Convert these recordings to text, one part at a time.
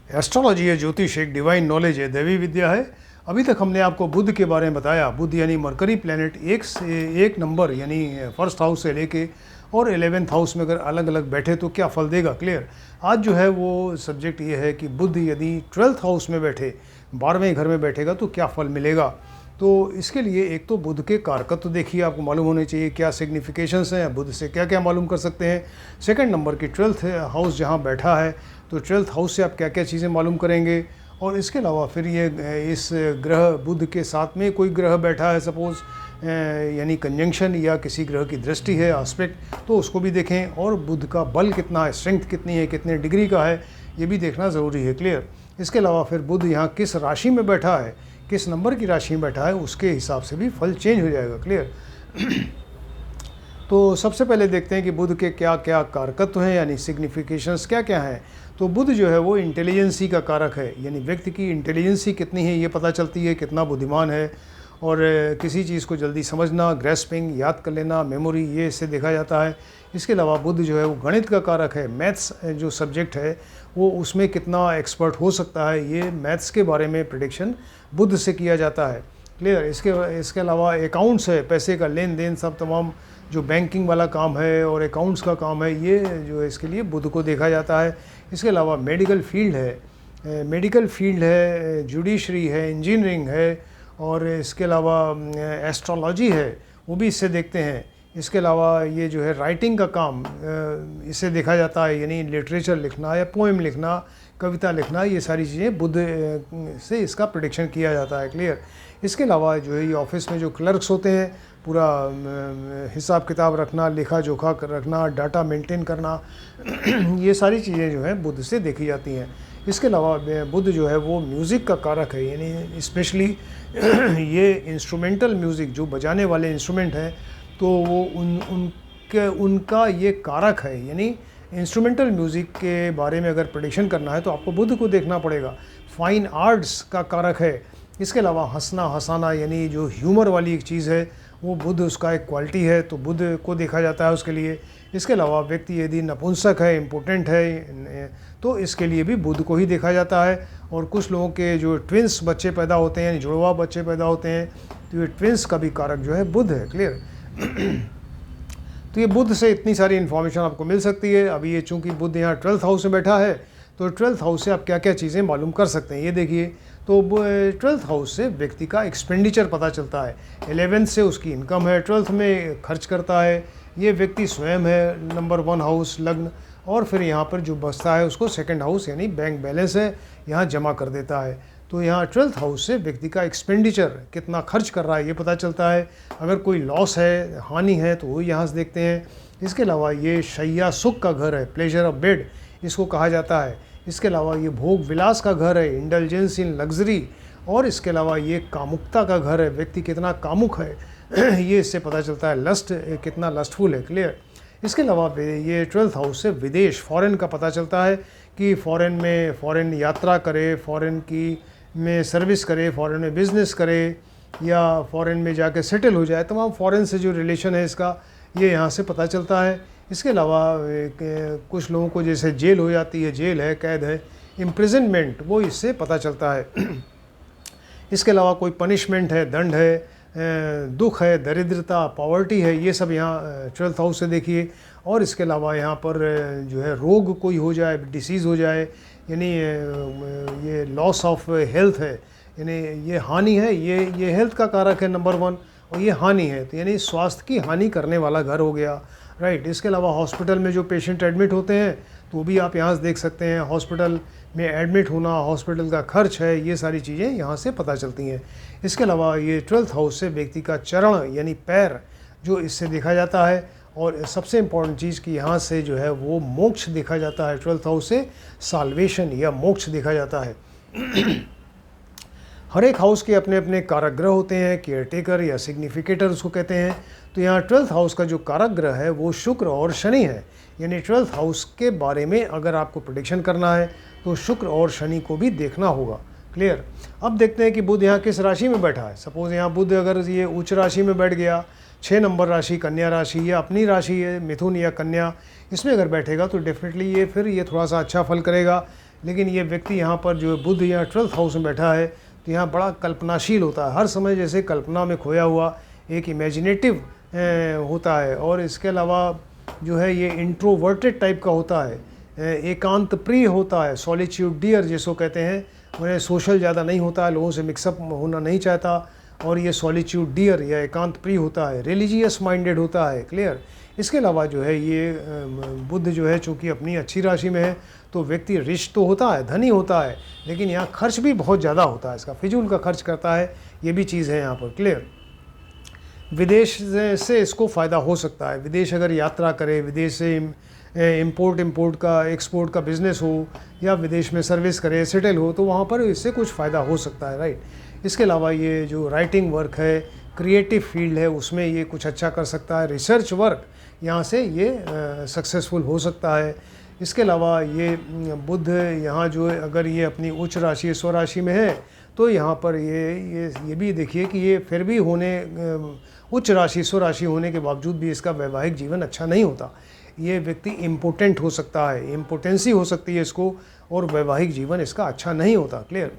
Astrology है, ज्योतिष एक डिवाइन नॉलेज है, दैवी विद्या है। अभी तक हमने आपको बुध के बारे में बताया। बुध यानी मरकरी प्लेनेट एक से एक नंबर यानी फर्स्ट हाउस से लेके और 11th हाउस में अगर अलग अलग बैठे तो क्या फल देगा। क्लियर। आज जो है वो सब्जेक्ट ये है कि बुध यदि 12th हाउस में बैठे, 12वें घर में बैठेगा तो क्या फल मिलेगा। तो इसके लिए एक तो बुध के कारकत्व तो देखिए, आपको मालूम होने चाहिए क्या सिग्निफिकेशंस हैं, बुध से क्या क्या मालूम कर सकते हैं। सेकंड नंबर की 12th हाउस जहां बैठा है तो 12th हाउस से आप क्या क्या चीज़ें मालूम करेंगे। और इसके अलावा फिर ये इस ग्रह बुध के साथ में कोई ग्रह बैठा है सपोज़, यानी कंजंक्शन या किसी ग्रह की दृष्टि है, एस्पेक्ट, तो उसको भी देखें। और बुध का बल कितना है, स्ट्रेंथ कितनी है, कितने डिग्री का है, ये भी देखना ज़रूरी है। क्लियर। इसके अलावा फिर बुध यहाँ किस राशि में बैठा है, किस नंबर की राशि में बैठा है, उसके हिसाब से भी फल चेंज हो जाएगा। क्लियर। तो सबसे पहले देखते हैं कि बुध के क्या क्या कारकत्व हैं, यानी सिग्निफिकेशंस क्या क्या हैं। तो बुध जो है वो इंटेलिजेंसी का कारक है, यानी व्यक्ति की इंटेलिजेंसी कितनी है ये पता चलती है, कितना बुद्धिमान है। और किसी चीज़ को जल्दी समझना, ग्रेस्पिंग, याद कर लेना, मेमोरी, ये इससे देखा जाता है। इसके अलावा बुध जो है वो गणित का कारक है, मैथ्स जो सब्जेक्ट है वो उसमें कितना एक्सपर्ट हो सकता है, ये मैथ्स के बारे में प्रेडिक्शन बुध से किया जाता है। क्लियर। इसके अलावा अकाउंट्स है, पैसे का लेन देन, सब तमाम जो बैंकिंग वाला काम है और अकाउंट्स का काम है, ये जो है इसके लिए बुध को देखा जाता है। इसके अलावा मेडिकल फील्ड है, जुडिशरी है, इंजीनियरिंग है, और इसके अलावा एस्ट्रोलॉजी है, वो भी इससे देखते हैं। इसके अलावा ये जो है राइटिंग का काम इससे देखा जाता है, यानी लिटरेचर लिखना या पोएम लिखना, कविता लिखना, ये सारी चीज़ें बुध से इसका प्रेडिक्शन किया जाता है। क्लियर। इसके अलावा जो है ये ऑफिस में जो क्लर्क्स होते हैं, पूरा हिसाब किताब रखना, लेखा जोखा रखना, डाटा मेंटेन करना, ये सारी चीज़ें जो हैं बुध से देखी जाती हैं। इसके अलावा बुध जो है वो म्यूज़िक का कारक है, यानी स्पेशली ये इंस्ट्रूमेंटल म्यूज़िक, जो बजाने वाले इंस्ट्रूमेंट हैं, तो वो उनका ये कारक है। यानी इंस्ट्रूमेंटल म्यूज़िक के बारे में अगर प्रेडिक्शन करना है तो आपको बुध को देखना पड़ेगा। फाइन आर्ट्स का कारक है। इसके अलावा हंसना हंसाना, यानी जो ह्यूमर वाली एक चीज़ है, वो बुध उसका एक क्वालिटी है, तो बुध को देखा जाता है उसके लिए। इसके अलावा व्यक्ति यदि नपुंसक है, इम्पोर्टेंट है, तो इसके लिए भी बुध को ही देखा जाता है। और कुछ लोगों के जो ट्विंस बच्चे पैदा होते हैं, यानी जुड़वा बच्चे पैदा होते हैं, तो ये ट्विंस का भी कारक जो है बुध है। क्लियर। तो ये बुध से इतनी सारी इन्फॉर्मेशन आपको मिल सकती है। अभी ये चूंकि बुध यहाँ 12th हाउस में बैठा है, तो 12th हाउस से आप क्या क्या चीज़ें मालूम कर सकते हैं, ये देखिए। तो 12th हाउस से व्यक्ति का एक्सपेंडिचर पता चलता है, 11th से उसकी इनकम है, 12th में खर्च करता है, ये व्यक्ति स्वयं है, नंबर 1 हाउस लग्न, और फिर यहाँ पर जो बचता है उसको 2nd हाउस यानी बैंक बैलेंस है, यहाँ जमा कर देता है। तो यहाँ 12th हाउस से व्यक्ति का एक्सपेंडिचर कितना खर्च कर रहा है ये पता चलता है। अगर कोई लॉस है, हानि है, तो वो यहाँ से देखते हैं। इसके अलावा ये शैया सुख का घर है, प्लेजर ऑफ बेड इसको कहा जाता है। इसके अलावा ये भोग विलास का घर है, इंडल्जेंस इन लग्जरी। और इसके अलावा ये कामुकता का घर है, व्यक्ति कितना कामुक है ये इससे पता चलता है, लस्ट कितना लस्टफुल है। क्लियर। इसके अलावा ये 12th हाउस से विदेश, फॉरेन का पता चलता है कि फॉरेन यात्रा करे, फॉरेन की में सर्विस करे, फॉरेन में बिजनेस करे, या फॉरेन में जाके सेटल हो जाए। तमाम फॉरेन से जो रिलेशन है इसका, ये यहाँ से पता चलता है। इसके अलावा कुछ लोगों को जैसे जेल हो जाती है, जेल है, कैद है, इम्प्रिजनमेंट, वो इससे पता चलता है। इसके अलावा कोई पनिशमेंट है, दंड है, दुख है, दरिद्रता, पॉवर्टी है, ये सब यहाँ 12th हाउस से देखिए। और इसके अलावा यहाँ पर जो है रोग कोई हो जाए, डिसीज़ हो जाए, यानी ये लॉस ऑफ हेल्थ है, यानी ये हानि है, ये हेल्थ का कारक है नंबर 1, और ये हानि है, तो यानी स्वास्थ्य की हानि करने वाला घर हो गया। राइट। इसके अलावा हॉस्पिटल में जो पेशेंट एडमिट होते हैं तो वो भी आप यहाँ से देख सकते हैं, हॉस्पिटल में एडमिट होना, हॉस्पिटल का खर्च है, ये सारी चीज़ें यहाँ से पता चलती हैं। इसके अलावा ये 12th हाउस से व्यक्ति का चरण यानी पैर जो इससे देखा जाता है। और सबसे इम्पॉर्टेंट चीज़ कि यहाँ से जो है वो मोक्ष देखा जाता है, 12th हाउस से साल्वेशन या मोक्ष देखा जाता है। हर एक हाउस के अपने अपने कारक ग्रह होते हैं, केयरटेकर या सिग्निफिकेटर उसको कहते हैं। तो यहाँ 12th हाउस का जो कारक ग्रह है वो शुक्र और शनि है, यानी 12th हाउस के बारे में अगर आपको प्रेडिक्शन करना है तो शुक्र और शनि को भी देखना होगा। क्लियर। अब देखते हैं कि बुध यहाँ किस राशि में बैठा है। सपोज़ यहाँ बुध अगर ये उच्च राशि में बैठ गया, 6 नंबर राशि कन्या राशि या अपनी राशि है मिथुन या कन्या, इसमें अगर बैठेगा तो डेफिनेटली ये थोड़ा सा अच्छा फल करेगा। लेकिन ये व्यक्ति यहाँ पर जो है बुध यहाँ 12th हाउस में बैठा है, तो यहाँ बड़ा कल्पनाशील होता है, हर समय जैसे कल्पना में खोया हुआ एक इमेजिनेटिव होता है। और इसके अलावा जो है ये इंट्रोवर्टेड टाइप का होता है, एकांत प्रिय होता है, सॉलिट्यूड डियर जिसको कहते हैं। उन्हें सोशल ज़्यादा नहीं होता है, लोगों से मिक्सअप होना नहीं चाहता, और ये सॉलिट्यूड डियर या एकांत प्रिय होता है, रिलीजियस माइंडेड होता है। क्लियर। इसके अलावा जो है ये बुध जो है चूँकि अपनी अच्छी राशि में है, तो व्यक्ति रिच तो होता है, धनी होता है, लेकिन यहाँ खर्च भी बहुत ज़्यादा होता है, इसका फिजूल का खर्च करता है, ये भी चीज़ है यहाँ पर। क्लियर। विदेश से इसको फ़ायदा हो सकता है, विदेश अगर यात्रा करे, विदेश से इम्पोर्ट का एक्सपोर्ट का बिज़नेस हो, या विदेश में सर्विस करे, सेटल हो, तो वहाँ पर इससे कुछ फ़ायदा हो सकता है, राइट। इसके अलावा ये जो राइटिंग वर्क है, क्रिएटिव फील्ड है, उसमें ये कुछ अच्छा कर सकता है, रिसर्च वर्क यहाँ से ये सक्सेसफुल हो सकता है। इसके अलावा ये बुध यहाँ जो है अगर ये अपनी उच्च राशि स्वराशि में है, तो यहाँ पर ये भी देखिए कि ये फिर भी उच्च राशि स्वराशि होने के बावजूद भी इसका वैवाहिक जीवन अच्छा नहीं होता। ये व्यक्ति इम्पोर्टेंट हो सकता है, इम्पोर्टेंसी हो सकती है इसको, और वैवाहिक जीवन इसका अच्छा नहीं होता। क्लियर।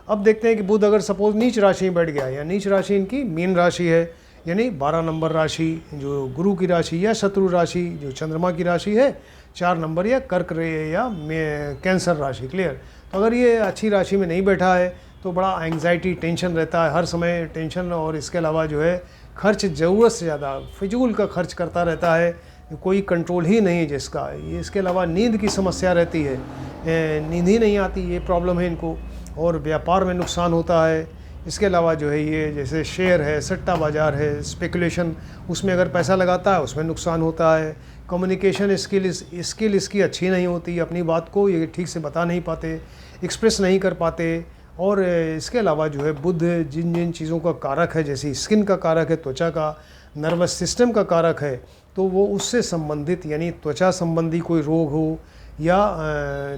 अब देखते हैं कि बुध अगर सपोज नीच राशि में बैठ गया, या नीच राशि इनकी मीन राशि है, यानी 12 नंबर राशि जो गुरु की राशि, या शत्रु राशि जो चंद्रमा की राशि है 4 नंबर, या कर्क या कैंसर राशि। क्लियर। तो अगर ये अच्छी राशि में नहीं बैठा है, तो बड़ा एंग्जाइटी, टेंशन रहता है, हर समय टेंशन, और इसके अलावा जो है खर्च ज़रूरत से ज़्यादा फिजूल का खर्च करता रहता है, कोई कंट्रोल ही नहीं है जिसका। इसके अलावा नींद की समस्या रहती है, नींद ही नहीं आती, ये प्रॉब्लम है इनको, और व्यापार में नुकसान होता है। इसके अलावा जो है ये जैसे शेयर है, सट्टा बाज़ार है, स्पेकुलेशन, उसमें अगर पैसा लगाता है उसमें नुकसान होता है। कम्युनिकेशन स्किल इसकी अच्छी नहीं होती, अपनी बात को ये ठीक से बता नहीं पाते, एक्सप्रेस नहीं कर पाते। और इसके अलावा जो है बुध जिन जिन चीज़ों का कारक है, जैसे स्किन का कारक है, त्वचा का, नर्वस सिस्टम का कारक है, तो वो उससे संबंधित यानी त्वचा संबंधी कोई रोग हो, या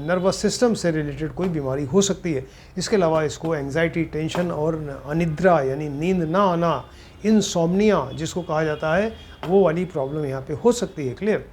नर्वस सिस्टम से रिलेटेड कोई बीमारी हो सकती है। इसके अलावा इसको एंग्जाइटी, टेंशन और अनिद्रा यानी नींद ना आना, इनसोम्निया जिसको कहा जाता है, वो वाली प्रॉब्लम यहाँ पे हो सकती है। क्लियर।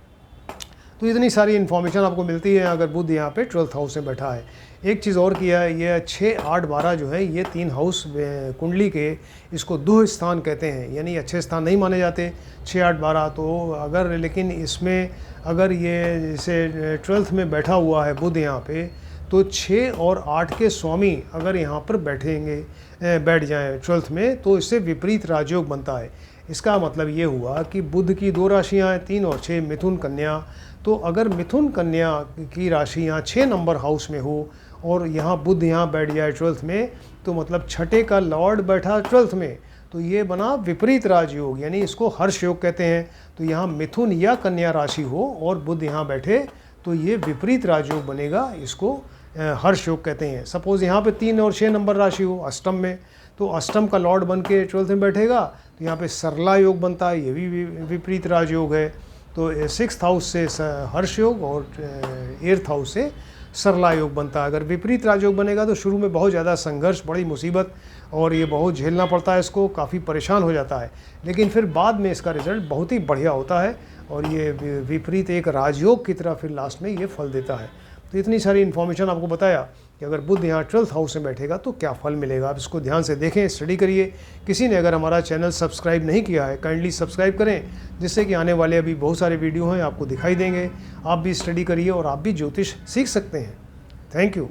तो इतनी सारी इन्फॉर्मेशन आपको मिलती है अगर बुध यहाँ पे 12th हाउस में बैठा है। एक चीज़ और किया है, ये 6, 8, 12 जो है ये 3 हाउस कुंडली के, इसको दुह स्थान कहते हैं, यानी अच्छे स्थान नहीं माने जाते 6, 8, 12। तो अगर लेकिन इसमें अगर ये जैसे 12th में बैठा हुआ है बुध यहाँ पे, तो 6 और 8 के स्वामी अगर यहाँ पर बैठ जाएं 12th में, तो इससे विपरीत राजयोग बनता है। इसका मतलब ये हुआ कि बुध की 2 राशियाँ हैं, 3 और 6, मिथुन कन्या। तो अगर मिथुन कन्या की राशि यहाँ 6 नंबर हाउस में हो, और यहाँ बुध यहाँ बैठ जाए 12th में, तो मतलब छठे का लॉर्ड बैठा 12th में, तो ये बना विपरीत राजयोग, यानी इसको हर्ष योग कहते हैं। तो यहाँ मिथुन या कन्या राशि हो और बुध यहाँ बैठे, तो ये विपरीत राजयोग बनेगा, इसको हर्ष योग कहते हैं। सपोज़ यहाँ पे 3 और 6 नंबर राशि हो अष्टम में, तो अष्टम का लॉर्ड बन के 12th में बैठेगा, तो यहाँ पे सरला योग बनता है, ये भी विपरीत राजयोग है। तो 6th हाउस से हर्ष योग और 8th हाउस से सरला योग बनता है। अगर विपरीत राजयोग बनेगा तो शुरू में बहुत ज़्यादा संघर्ष, बड़ी मुसीबत, और ये बहुत झेलना पड़ता है, इसको काफ़ी परेशान हो जाता है, लेकिन फिर बाद में इसका रिजल्ट बहुत ही बढ़िया होता है, और ये विपरीत एक राजयोग की तरह फिर लास्ट में ये फल देता है। तो इतनी सारी इन्फॉर्मेशन आपको बताया कि अगर बुध यहाँ 12th हाउस में बैठेगा तो क्या फल मिलेगा। आप इसको ध्यान से देखें, स्टडी करिए। किसी ने अगर हमारा चैनल सब्सक्राइब नहीं किया है, काइंडली सब्सक्राइब करें, जिससे कि आने वाले अभी बहुत सारे वीडियो हैं आपको दिखाई देंगे। आप भी स्टडी करिए और आप भी ज्योतिष सीख सकते हैं। Thank you.